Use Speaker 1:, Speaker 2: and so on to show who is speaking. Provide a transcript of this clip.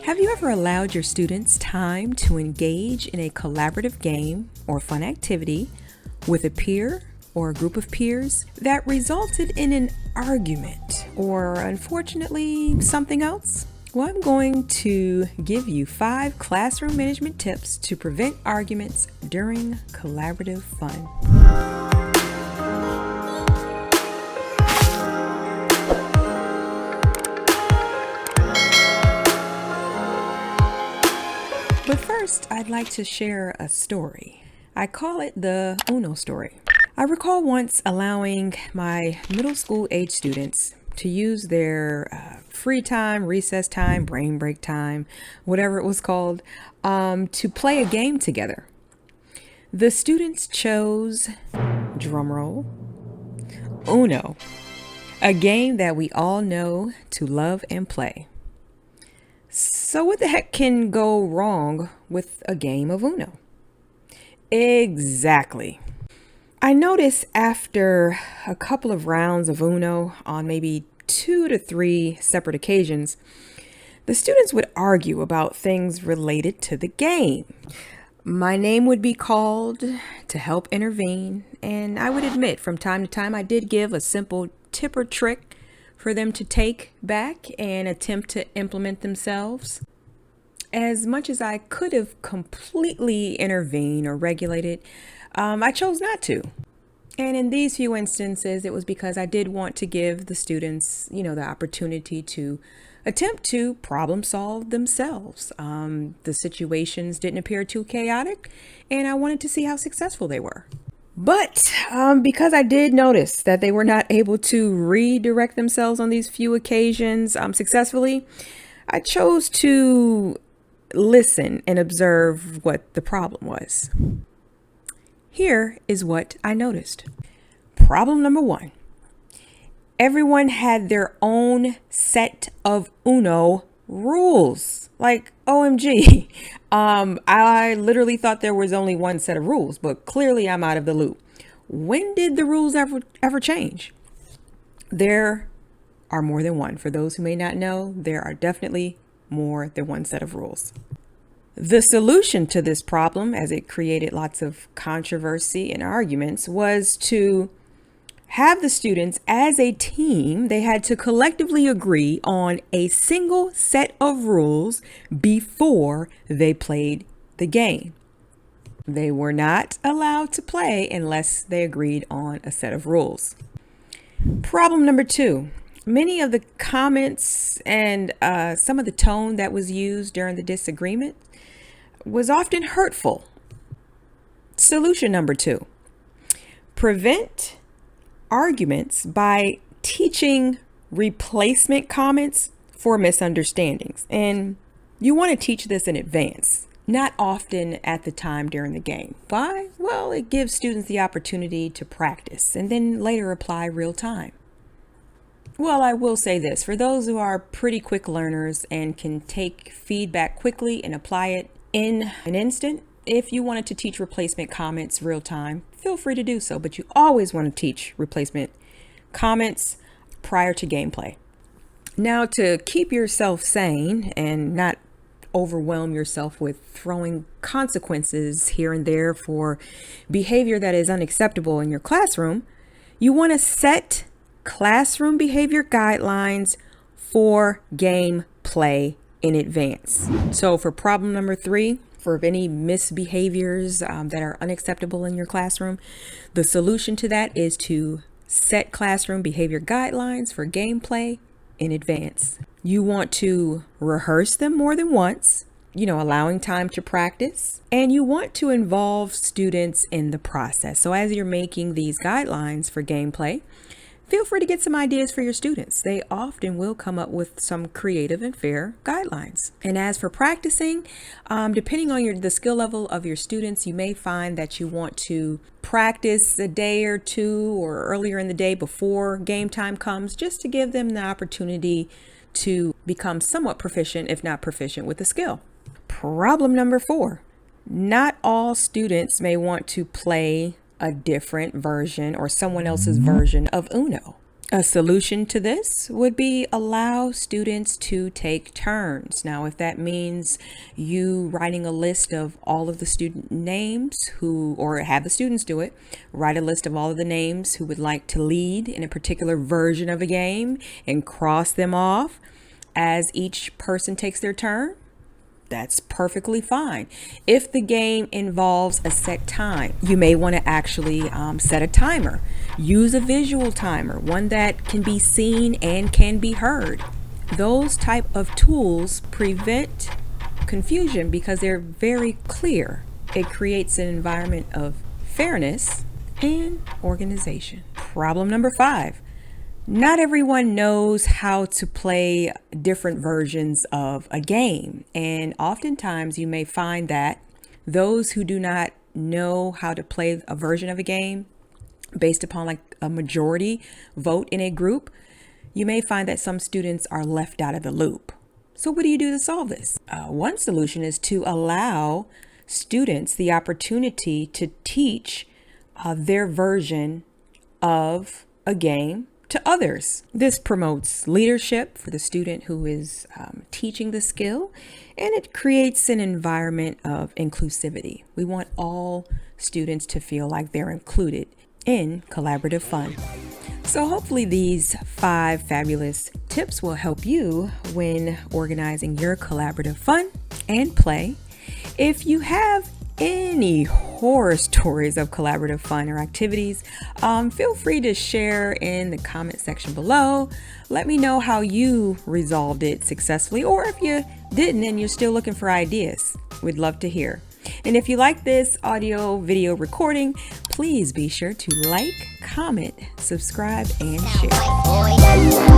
Speaker 1: Have you ever allowed your students time to engage in a collaborative game or fun activity with a peer or a group of peers that resulted in an argument or, unfortunately, something else? Well, I'm going to give you 5 classroom management tips to prevent arguments during collaborative fun. But first, I'd like to share a story. I call it the Uno story. I recall once allowing my middle school age students to use their free time, recess time, brain break time, whatever it was called, to play a game together. The students chose, drumroll, Uno, a game that we all know to love and play. So what the heck can go wrong with a game of Uno? Exactly. I noticed after a couple of rounds of Uno on maybe 2 to 3 separate occasions, the students would argue about things related to the game. My name would be called to help intervene, and I would admit from time to time I did give a simple tip or trick for them to take back and attempt to implement themselves. As much as I could have completely intervened or regulated, I chose not to. And in these few instances, it was because I did want to give the students, the opportunity to attempt to problem solve themselves. The situations didn't appear too chaotic, and I wanted to see how successful they were. But because I did notice that they were not able to redirect themselves on these few occasions successfully, I chose to listen and observe what the problem was. Here is what I noticed. Problem number 1. Everyone had their own set of Uno rules. Like, OMG. I literally thought there was only one set of rules, but clearly I'm out of the loop. When did the rules ever change? There are more than one. For those who may not know, there are definitely more than one set of rules. The solution to this problem, as it created lots of controversy and arguments, was to have the students as a team. They had to collectively agree on a single set of rules before they played the game. They were not allowed to play unless they agreed on a set of rules. Problem number 2. Many of the comments and some of the tone that was used during the disagreement was often hurtful. Solution number 2. Prevent arguments by teaching replacement comments for misunderstandings. And you want to teach this in advance, not often at the time during the game. Why? Well, it gives students the opportunity to practice and then later apply real time. Well, I will say this, for those who are pretty quick learners and can take feedback quickly and apply it in an instant, if you wanted to teach replacement comments real time, feel free to do so, but you always want to teach replacement comments prior to gameplay. Now, to keep yourself sane and not overwhelm yourself with throwing consequences here and there for behavior that is unacceptable in your classroom, you want to set classroom behavior guidelines for gameplay in advance. So for problem number 3, for any misbehaviors that are unacceptable in your classroom, the solution to that is to set classroom behavior guidelines for gameplay in advance. You want to rehearse them more than once, allowing time to practice, and you want to involve students in the process. So as you're making these guidelines for gameplay, feel free to get some ideas for your students. They often will come up with some creative and fair guidelines. And as for practicing, depending on the skill level of your students, you may find that you want to practice a day or two or earlier in the day before game time comes, just to give them the opportunity to become somewhat proficient, if not proficient, with the skill. Problem number 4. Not all students may want to play a different version or someone else's version of Uno. A solution to this would be allow students to take turns. Now, if that means you writing a list of all of the student names or have the students do it, write a list of all of the names who would like to lead in a particular version of a game and cross them off as each person takes their turn. That's perfectly fine. If the game involves a set time, you may want to actually set a timer. Use a visual timer, one that can be seen and can be heard. Those type of tools prevent confusion because they're very clear. It creates an environment of fairness and organization. Problem number 5. Not everyone knows how to play different versions of a game, and oftentimes you may find that those who do not know how to play a version of a game based upon like a majority vote in a group, you may find that some students are left out of the loop. So what do you do to solve this? One solution is to allow students the opportunity to teach their version of a game to others. This promotes leadership for the student who is teaching the skill, and it creates an environment of inclusivity. We want all students to feel like they're included in collaborative fun. So hopefully these 5 fabulous tips will help you when organizing your collaborative fun and play. If you have any horror stories of collaborative fun or activities, feel free to share in the comment section below. Let me know how you resolved it successfully, or if you didn't and you're still looking for ideas. We'd love to hear. And if you like this audio video recording, please be sure to like, comment, subscribe, and share.